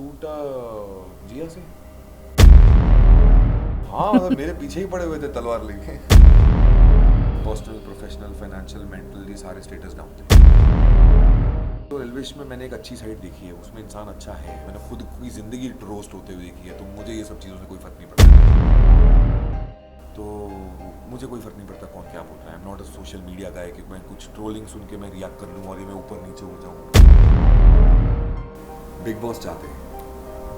टूटा जिया से। हाँ मतलब मेरे पीछे ही पड़े हुए थे तलवार लेके। पर्सनल, प्रोफेशनल, फाइनेंशियल, मेंटली सारे स्टेटस डाउन थे। तो एल्विश में मैंने एक अच्छी साइड देखी है, उसमें इंसान अच्छा है। मैंने खुद की ज़िंदगी रोस्ट होते हुए देखी है, तो मुझे ये सब चीज़ों से कोई फ़र्क नहीं पड़ता। तो मुझे कोई फ़र्क नहीं पड़ता कौन क्या बोल रहा है। I am not a social media guy कि मैं कुछ ट्रोलिंग सुन के मैं रिएक्ट कर लूँ और ये मैं ऊपर नीचे हो जाऊँ। बिग बॉस चाहते हैं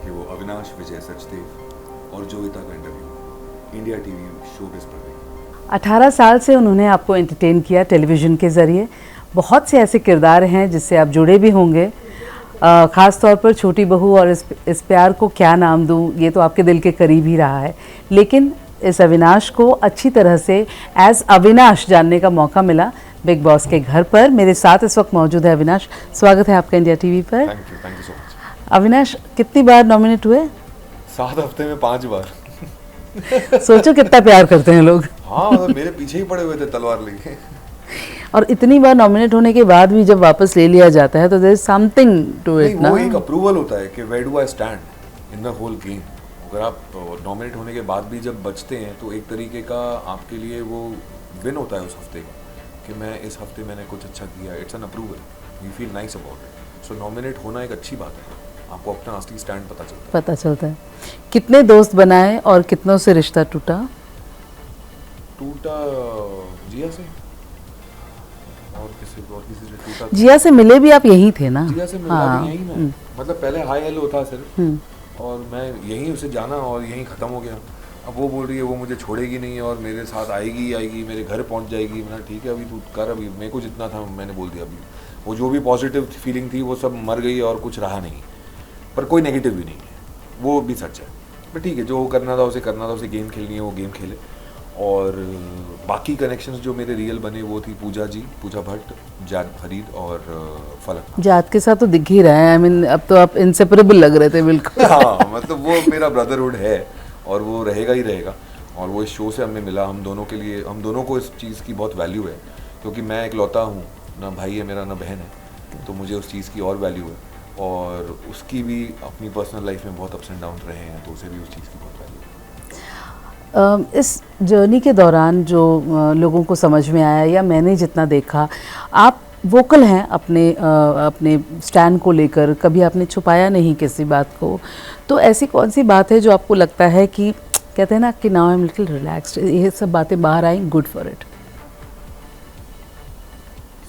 कि वो अविनाश, विजय, सचदेव और जोविता का इंटरव्यू इंडिया टीवी शोबिज़ पर दें। 18 साल से उन्होंने आपको एंटरटेन किया टेलीविज़न के ज़रिए। बहुत से ऐसे किरदार हैं जिससे आप जुड़े भी होंगे। ख़ास तौर पर छोटी बहू और इस प्यार को क्या नाम दूँ, ये तो आपके दिल के करीब ही रहा है। लेकिन इस अविनाश को अच्छी तरह से एज अविनाश जानने का मौका मिला बिग बॉस के घर पर। मेरे साथ इस वक्त मौजूद है अविनाश। स्वागत है आपका इंडिया टीवी पर। Thank you so much. Avinash, कितनी बार नॉमिनेट हुए? 7 हफ्ते में 5 बार। सोचो कितना प्यार करते हैं लोग। हाँ मतलब मेरे पीछे ही पड़े हुए थे तलवार लेके। और इतनी बार नॉमिनेट होने के बाद भी जब वापस ले लिया जाता है तो देयर इज समथिंग टू नहीं, इट ना। वो एक अप्रूवल होता है कि where do I stand in the whole game. अगर आप नॉमिनेट होने के बाद भी जब बचते हैं तो एक तरीके का आपके लिए वो विन होता है उस हफ्ते का, कि मैं इस हफ्ते मैंने कुछ अच्छा किया। It's an approval, you feel nice about it. So nominate होना एक अच्छी बात है, आपको अपना असली स्टैंड पता चलता है। कितने दोस्त बनाए और कितनों से रिश्ता टूटा? टूटा जिया से, और किसी से टूटा। जिया से मिले भी आप यहीं थे ना? जिया से मिला भी यहीं मैं, मतलब पहले हाई हेलो था सिर्फ, और मैं यहीं उसे जाना और यहीं ख़त्म हो गया। अब वो बोल रही है वो मुझे छोड़ेगी नहीं और मेरे साथ आएगी ही आएगी, मेरे घर पहुंच जाएगी। मैंने ठीक है अभी तू कर, अभी मेरे को जितना था मैंने बोल दिया। अभी वो जो भी पॉजिटिव फीलिंग थी वो सब मर गई और कुछ रहा नहीं, पर कोई नेगेटिव भी नहीं है, वो भी सच है। पर ठीक है, जो करना था उसे गेम खेलनी है वो गेम खेले। और बाकी कनेक्शंस जो मेरे रियल बने वो थी पूजा जी, पूजा भट्ट, जाद फरीद और फलक। जात के साथ तो दिख ही रहा है। आई मीन अब तो आप इनसेपरेबल लग रहे थे बिल्कुल। हाँ मतलब वो मेरा ब्रदरहुड है और वो रहेगा ही रहेगा। और वो इस शो से हमें मिला, हम दोनों के लिए, हम दोनों को इस चीज़ की बहुत वैल्यू है, क्योंकि मैं इकलौता हूँ, ना भाई है मेरा ना बहन है, तो मुझे उस चीज़ की और वैल्यू है। और उसकी भी अपनी पर्सनल लाइफ में बहुत अप्स एंड डाउन रहे हैं, तो उसे भी उस चीज़ की बहुत वैल्यू है। इस जर्नी के दौरान जो लोगों को समझ में आया या मैंने जितना देखा, आप वोकल हैं अपने स्टैंड को लेकर। कभी आपने छुपाया नहीं किसी बात को। तो ऐसी कौन सी बात है जो आपको लगता है कि कहते हैं ना कि now I am little relaxed, ये सब बातें बाहर आई, गुड फॉर इट?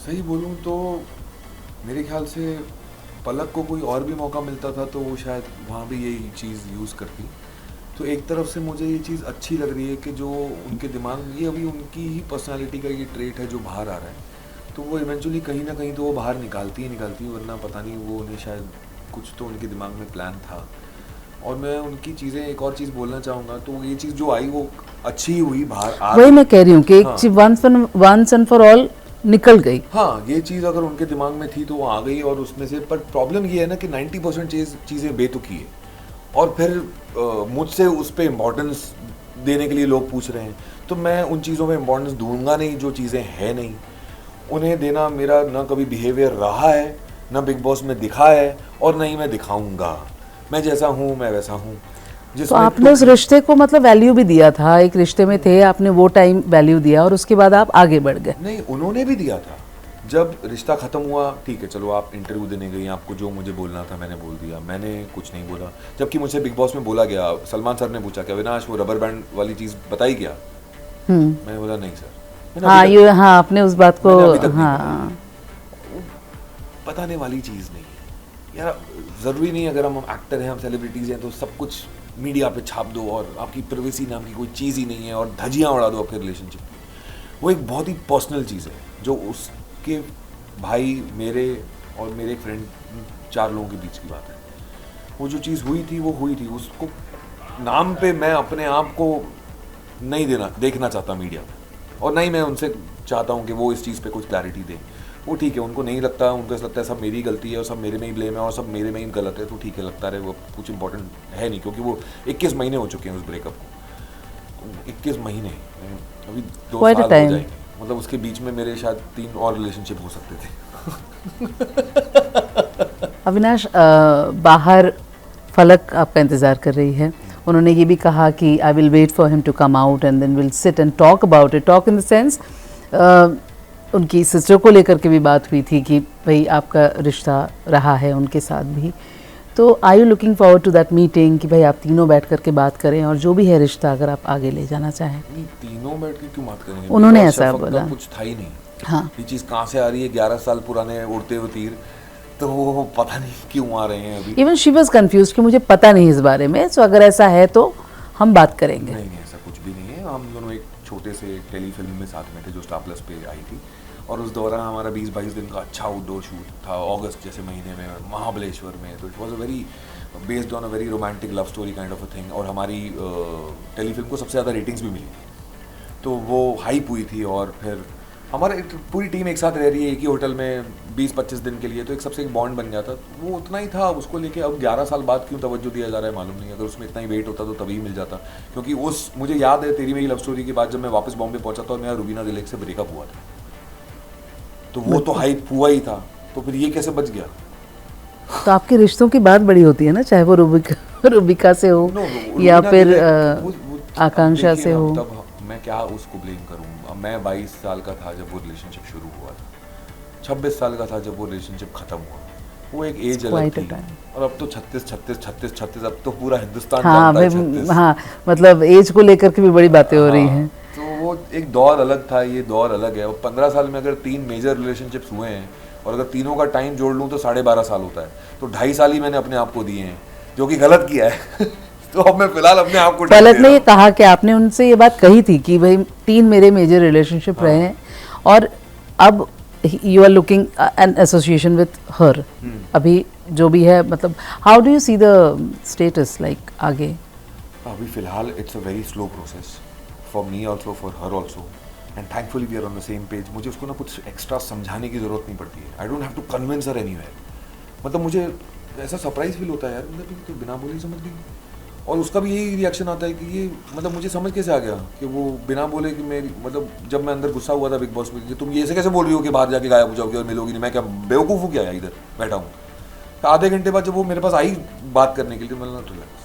सही बोलूँ तो मेरे ख्याल से पलक को कोई और भी मौका मिलता था तो वो शायद वहाँ भी यही चीज़ यूज़ करती। तो एक तरफ से मुझे ये चीज़ अच्छी लग रही है कि जो उनके दिमाग में, ये अभी उनकी ही पर्सनालिटी का ये ट्रेट है जो बाहर आ रहा है, तो वो इवेंचुअली कहीं ना कहीं तो वो बाहर निकालती ही वरना पता नहीं वो उन्हें शायद कुछ तो उनके दिमाग में प्लान था। और मैं उनकी चीज़ें, एक और चीज़ बोलना चाहूँगा, तो ये चीज़ जो आई वो अच्छी हुई, बाहर आ वही गई। मैं कह रही हूँ कि एक हाँ। चीज वंस एंड फॉर ऑल निकल गई। हाँ, ये चीज़ अगर उनके दिमाग में थी तो वो आ गई, और उसमें से, पर प्रॉब्लम ये है ना कि 90% चीज़ें बेतुकी है, और फिर मुझसे उस पर इम्पोर्टेंस देने के लिए लोग पूछ रहे हैं, तो मैं उन चीज़ों में इम्पोर्टेंस दूंगा नहीं जो चीज़ें हैं नहीं। उन्हें देना मेरा ना कभी बिहेवियर रहा है, ना बिग बॉस में दिखा है, और ना ही मैं दिखाऊंगा। मैं जैसा हूँ मैं वैसा हूँ। तो आपने उस रिश्ते को मतलब वैल्यू भी दिया था, एक रिश्ते में थे, आपने वो टाइम वैल्यू दिया और उसके बाद आप आगे बढ़ गए। नहीं, उन्होंने भी दिया था। जब रिश्ता ख़त्म हुआ, ठीक है चलो आप इंटरव्यू देने गई, आपको जो मुझे बोलना था मैंने बोल दिया, मैंने कुछ नहीं बोला। जबकि मुझसे बिग बॉस में बोला गया, सलमान सर ने पूछा कि अविनाश वो रबर बैंड वाली चीज़ बताई क्या? मैंने बोला नहीं सर। हाँ ये, हाँ आपने उस बात को, हाँ, बताने वाली चीज़ नहीं है यार। ज़रूरी नहीं अगर हम एक्टर हैं, हम सेलिब्रिटीज़ हैं, तो सब कुछ मीडिया पे छाप दो और आपकी प्राइवेसी नाम की कोई चीज़ ही नहीं है और धज्जियाँ उड़ा दो आपके रिलेशनशिप की। वो एक बहुत ही पर्सनल चीज़ है जो उसके भाई, मेरे और मेरे एक फ्रेंड, 4 लोगों के बीच की बात है। वो जो चीज़ हुई थी वो हुई थी, उसको नाम पे मैं अपने आप को नहीं देखना चाहता मीडिया में, और नहीं मैं उनसे चाहता हूँ कि वो इस चीज़ पे कुछ क्लैरिटी दें। वो ठीक है, उनको नहीं लगता, उनको ऐसा लगता है सब मेरी गलती है और सब मेरे में ही ब्लेम है और सब मेरे में ही गलत है, तो ठीक है, लगता रहे, वो कुछ इंपॉर्टेंट है नहीं, क्योंकि वो 21 महीने हो चुके हैं उस ब्रेकअप को। 21 महीने, अभी 2 साल हो जाएंगे, मतलब उसके बीच में मेरे शायद 3 और रिलेशनशिप हो सकते थे। अविनाश, बाहर फलक आपका इंतज़ार कर रही है। उन्होंने ये भी कहा कि I will wait for him to come out and then will sit and talk about it. Talk in the sense उनकी सिस्टर को लेकर के भी बात हुई थी कि भाई आपका रिश्ता रहा है उनके साथ भी, तो I you looking forward to that meeting कि भाई आप तीनों बैठ कर के बात करें और जो भी है रिश्ता अगर आप आगे ले जाना चाहें। नहीं, तीनों बैठ के क्यों बात करेंगे? उन्होंने और ऐसा शफक का बोला। कुछ था ही नहीं। हाँ, ये चीज़ कहाँ से आ रही है? 11 साल पुराने उड़ते हुए तीर, तो वो पता नहीं क्यों आ रहे हैं अभी। इवन शी वॉज कन्फ्यूज कि मुझे पता नहीं इस बारे में, सो अगर ऐसा है तो हम बात करेंगे। नहीं, ऐसा कुछ भी नहीं है। हम दोनों एक छोटे से टेलीफिल्म में साथ में थे जो स्टार प्लस पे आई थी, और उस दौरान हमारा 20-22 दिन का अच्छा आउटडोर शूट था अगस्त जैसे महीने में महाबलेश्वर में। तो it was a very based on a very romantic love story kind of a thing, और हमारी टेलीफिल्म को सबसे ज़्यादा रेटिंग्स भी मिली, तो वो हाइप हुई थी। और फिर हमारा पूरी टीम एक साथ रह रही है एक ही होटल में 20-25 दिन के लिए, तो एक सबसे एक बॉन्ड बन जाता। वो उतना ही था, उसको लेके अब 11 साल बाद क्यों तवज्जो दिया जा रहा है मालूम नहीं। अगर उसमें इतना ही वेट होता तो तभी मिल जाता, क्योंकि उस मुझे याद है तेरी मेरी लव स्टोरी के बाद जब मैं वापस बॉम्बे पहुंचा था और मेरा रुबीना दिलेक से ब्रेकअप हुआ था, तो वो तो हाइप हुआ ही था, तो फिर ये कैसे बच गया? तो आपके रिश्तों की बात बड़ी होती है ना, चाहे वो रुबिका से हो या फिर आकांक्षा से हो। तब मैं क्या उसको ब्लेम करूँ? मैं 22 साल का था जब वो रिलेशनशिप शुरू हुआ था, 26 साल का था जब वो रिलेशनशिप खत्म हुआ। वो एक एज अलग थी, और अब तो 36, अब तो पूरा हिंदुस्तान जानता है 36। हाँ, मतलब एज को लेकर के भी बड़ी बातें हो रही हैं। तो वो एक दौर अलग था, ये दौर अलग है। और 15 साल में अगर 3 मेजर रिलेशनशिप्स हुए हैं, और अगर तीनों का टाइम जोड़ लूँ तो 12.5 साल होता है, तो 2.5 साल ही मैंने अपने आप को दिए हैं, जो कि गलत किया है। तो अब मैं फिलहाल अपने आप को फलक ने ये कहा कि आपने उनसे ये बात कही थी कि भाई 3 मेरे मेजर रिलेशनशिप रहे हैं, और अब you are looking an association with her. अभी जो भी है, मतलब how do you see the status like आगे? अभी फिलहाल it's a very slow process for me also, for her also, and thankfully we are on the same page. मुझे उसको ना कुछ एक्स्ट्रा समझाने की ज़रूरत नहीं पड़ती है। I don't have to convince her anywhere. मतलब मुझे ऐसा सरप्राइज फील होता है यार, मतलब तो बिना बोले ही समझ गई, और उसका भी यही रिएक्शन आता है कि ये मतलब मुझे समझ कैसे आ गया कि वो बिना बोले कि मेरी, मतलब जब मैं अंदर गुस्सा हुआ था बिग बॉस में कि तुम ये ऐसे कैसे बोल रही हो कि बाहर जाके गायब हो जाओगी और मिलोगी नहीं, मैं क्या बेवकूफ़ हूँ क्या इधर बैठा हूँ? तो आधे घंटे बाद जब वो मेरे पास आई बात करने के लिए, मैंने रिलैक्स,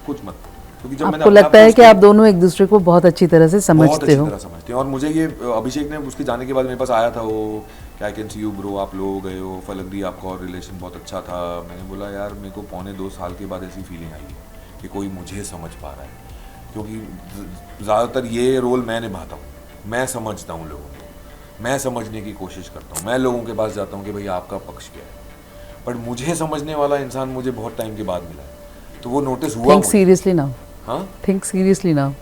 कुछ मत, क्योंकि जब आपको लगता है कि आप दोनों एक दूसरे को बहुत अच्छी तरह से समझते हो? समझते हैं। और मुझे ये अभिषेक ने उसके जाने के बाद मेरे पास आया था, वो क्या, I can see you bro, आप लोग गए हो, फलक दी आपका और रिलेशन बहुत अच्छा था। मैंने बोला यार मेरे को 2.25 साल के बाद ऐसी फीलिंग आई है कि कोई मुझे समझ पा रहा है, क्योंकि ज़्यादातर ये रोल मैं निभाता हूँ, मैं समझता हूँ लोगों को, मैं समझने की कोशिश करता हूँ, मैं लोगों के पास जाता हूँ कि भाई आपका पक्ष क्या है, पर मुझे समझने वाला इंसान मुझे बहुत टाइम के बाद मिला है, तो वो नोटिस हुआ। Think seriously now. हाँ, थिंक सीरियसली नाउ।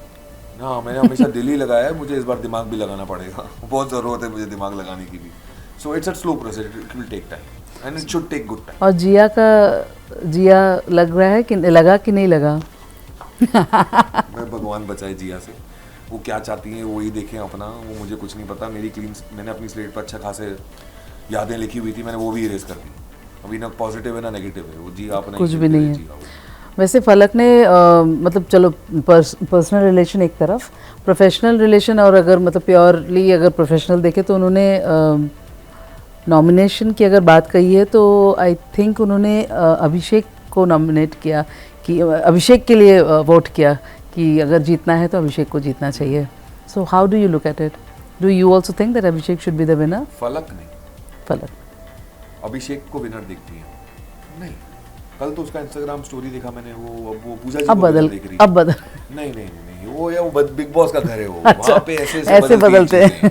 हाँ, मैंने हमेशा दिल ही लगाया है, मुझे इस बार दिमाग भी लगाना पड़ेगा, बहुत ज़रूरत है मुझे दिमाग लगाने की भी। So it's a slow process, it will take time and it should take good time. और जिया लग रहा है कि लगा कि नहीं लगा? मैं भगवान बचाए जिया से, वो क्या चाहती हैं वही देखें अपना, वो मुझे कुछ नहीं पता। मेरी मैंने अपनी स्लेट पर अच्छा खासे यादें लिखी हुई थी, मैंने वो भी इरेज कर दी। अभी ना पॉजिटिव है ना नेगेटिव है, वो जी आपने कुछ भी नहीं है। वैसे फलक ने मतलब चलो पर्सनल रिलेशन एक तरफ, प्रोफेशनल रिलेशन, और अगर मतलब प्योरली अगर प्रोफेशनल देखें तो उन्होंने नॉमिनेशन की अगर बात कही है तो आई थिंक उन्होंने अभिषेक को नॉमिनेट किया, कि अभिषेक के लिए वोट किया कि अगर जीतना है तो अभिषेक को जीतना चाहिए। So how do you look at it? Do you also think that Abhishek should be the winner? फलक नहीं, फलक अभिषेक को विनर देखती है। नहीं, कल तो उसका इंस्टाग्राम स्टोरी देखा मैंने, वो पूजा जी अब बदल देख रही। अब बदल नहीं, वो बिग बॉस का घर है, वो अच्छा, वहाँ पे ऐसे बदलते हैं।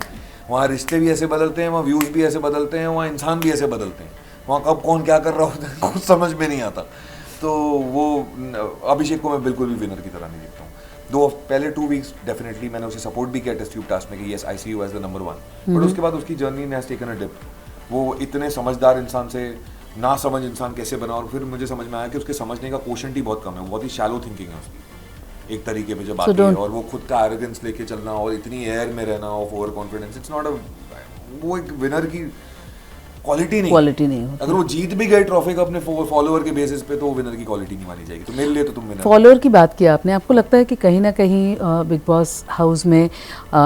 वहाँ रिश्ते भी ऐसे बदलते हैं, वहाँ व्यूज भी ऐसे बदलते हैं, वहाँ इंसान भी ऐसे बदलते हैं, वहाँ कब कौन क्या कर रहा होता है कुछ समझ में नहीं आता। तो वो अभिषेक को मैं बिल्कुल भी विनर की तरह नहीं देखता हूँ। दो पहले 2 वीक्स डेफिनेटली मैंने उसे सपोर्ट भी किया टेस्ट ट्यूब टास्क में कि yes I see you as the number 1, but उसके बाद उसकी जर्नी ने हैज टेकन अ डिप। वो इतने समझदार इंसान से ना समझ इंसान कैसे बना, और फिर मुझे समझ में आया कि उसके समझने का कोशेंट ही बहुत कम है, बहुत ही शैलो थिंकिंग है उसकी एक तरीके पे जब आती है, और वो खुद का एरोगेंस लेके चलना और इतनी एयर में रहना of over confidence, it's not a, वो एक विनर की क्वालिटी नहीं होती। अगर वो जीत भी गए ट्रॉफी का अपने फॉलोअर के बेसिस पे, तो वो विनर की क्वालिटी नहीं मानी जाएगी। तो मेरे लिए तो तुम विनर। फॉलोअर की बात की आपने, आपको लगता है कि कहीं ना कहीं बिग बॉस हाउस में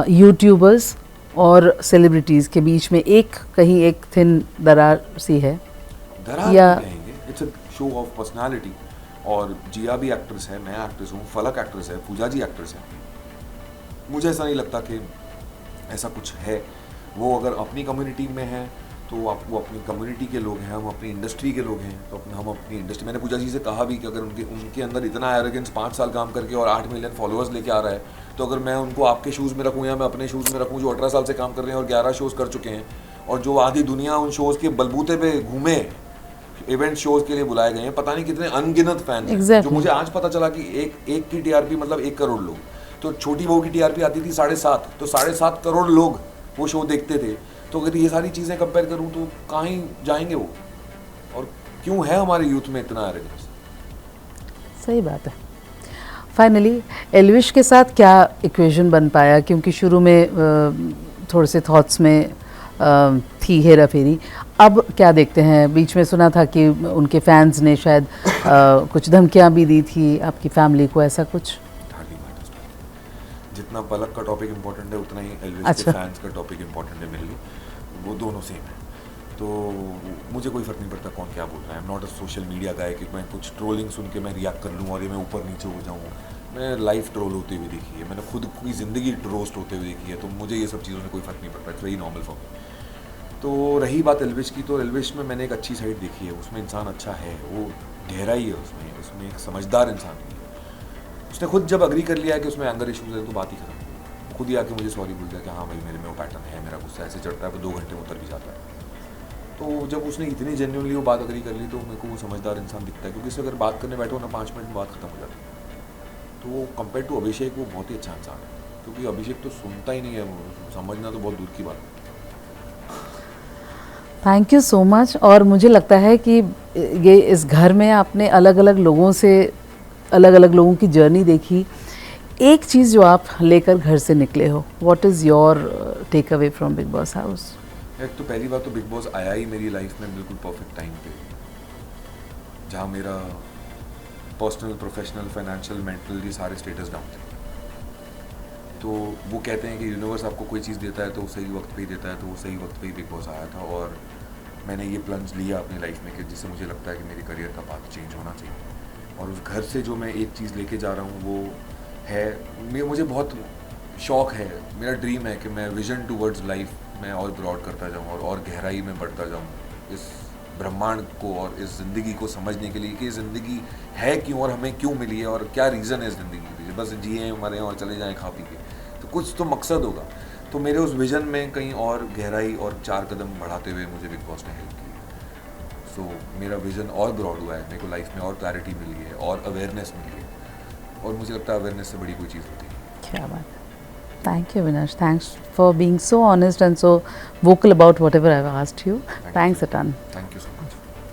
यूट्यूबर्स और सेलिब्रिटीज़ के बीच में कहीं एक थिन दरार सी है? दरार या कहेंगे, it's a show off personality. और जिया भी एक्ट्रेस है, मैं एक्ट्रेस हूँ, फलक एक्ट्रेस है, पूजा जी एक्ट्रेस है। मुझे ऐसा नहीं लगता कि ऐसा कुछ है। वो अगर अपनी कम्युनिटी में है तो वो अपनी कम्युनिटी के लोग हैं, हम अपनी इंडस्ट्री के लोग हैं, तो हम अपनी इंडस्ट्री, मैंने पूजा जी से कहा भी कि अगर उनके अंदर इतना एरोगेंस 5 साल काम करके और 8 मिलियन फॉलोअर्स लेके आ रहा है, तो अगर मैं उनको आपके शूज़ में रखूँ या मैं अपने शूज़ में रखूँ जो 18 साल से काम कर रहे हैं और 11 शोज़ कर चुके हैं, और जो आधी दुनिया उन शोज़ के बलबूते पे घूमे, इवेंट शोज़ के लिए बुलाए गए हैं, पता नहीं कितने अनगिनत फैंस हैं। जो मुझे आज पता चला कि एक की टीआरपी मतलब 1 करोड़ लोग, तो छोटी बहू की टीआरपी आती थी 7.5, तो 7.5 करोड़ लोग वो शो देखते थे। तो अगर ये सारी चीज़ें कंपेयर करूँ तो कहाँ ही जाएंगे वो, और क्यों है हमारे यूथ में इतना एरोगेंस। सही बात है। फाइनली एल्विश के साथ क्या इक्वेशन बन पाया, क्योंकि शुरू में थोड़े से थॉट्स में थी हेरा फेरी, अब क्या देखते हैं? बीच में सुना था कि उनके फैंस ने शायद कुछ धमकियां भी दी थी आपकी फैमिली को, ऐसा कुछ? जितना पलक का टॉपिक इम्पोर्टेंट है उतना ही एल्विश अच्छा। के फैंस का टॉपिक इम्पोर्टेंट है मेरे लिए, वो दोनों सेम है। तो मुझे कोई फ़र्क नहीं पड़ता कौन क्या बोल रहा है। I am not a social media guy कि मैं कुछ ट्रोलिंग सुन के मैं रिएक्ट कर लूँ और ये मैं ऊपर नीचे हो जाऊँ। मैं लाइफ ट्रोल होते हुए देखी है, मैंने खुद की ज़िंदगी रोस्ट होते हुए देखी है, तो मुझे ये सब चीज़ों में कोई फ़र्क नहीं पड़ता। It's very normal for me. तो रही बात एल्विश की, तो एल्विश में मैंने एक अच्छी साइड देखी है, उसमें इंसान अच्छा है, वो गहराई है उसमें एक समझदार इंसान है। उसने खुद जब अग्री कर लिया है कि उसमें एंगर इशूज़ है तो बात ही खत्म। खुद ही आके मुझे सॉरी बोल दिया कि हाँ भाई मेरे में वो पैटर्न है, मेरा गुस्सा ऐसे चढ़ता है, वो 2 घंटे में उतर भी जाता है। तो जब उसने इतनी जेन्युइनली वो बात अग्री कर ली तो मेरे को वो समझदार इंसान दिखता है, क्योंकि इससे अगर बात करने बैठो ना 5 मिनट में बात खत्म हो जाती है। तो वो कंपेयर टू अभिषेक वो बहुत ही अच्छा इंसान है, क्योंकि अभिषेक तो सुनता ही नहीं है, वो समझना तो बहुत दूर की बात है। Thank you so much. और मुझे लगता है कि ये इस घर में आपने अलग अलग लोगों से अलग अलग लोगों की जर्नी देखी। एक चीज़ जो आप लेकर घर से निकले हो, what is your takeaway from Bigg Boss house? एक तो पहली बात तो बिग बॉस आया ही मेरी लाइफ में बिल्कुल परफेक्ट टाइम पे, जहाँ मेरा पर्सनल, प्रोफेशनल, फाइनेंशियल, मेंटल ये सारे स्टेटस डाउन थे। तो वो कहते हैं कि यूनिवर्स आपको कोई चीज़ देता है तो वो सही वक्त पे ही देता है, तो वो सही वक्त पे ही बिग बॉस आया था और मैंने ये प्लंज लिया अपनी लाइफ में कि जिससे मुझे लगता है कि मेरी करियर का पाथ चेंज होना चाहिए। और उस घर से जो मैं एक चीज़ लेके जा रहा हूँ वो है, मुझे बहुत शौक़ है, मेरा ड्रीम है कि मैं विजन टूवर्ड्स लाइफ में और ब्रॉड करता जाऊँ और गहराई में बढ़ता जाऊँ इस ब्रह्मांड को और इस ज़िंदगी को समझने के लिए कि ज़िंदगी है क्यों और हमें क्यों मिली है और क्या रीज़न है ज़िंदगी के पीछे। बस जिए मरें और चले जाएं खा पी के, तो कुछ तो मकसद होगा। तो मेरे उस विज़न में कहीं और गहराई और 4 कदम बढ़ाते हुए मुझे बिग बॉस ने हेल्प की। सो मेरा विज़न और ब्रॉड हुआ है, मेरे को लाइफ में और क्लैरिटी मिली है और अवेयरनेस मिली है, और मुझे लगता है अवेयरनेस से बड़ी कोई चीज़ होती है। क्या बात है। Thank you, Avinash. Thanks for being so honest and so vocal about whatever I've asked you. Thanks a ton. Thank you so much.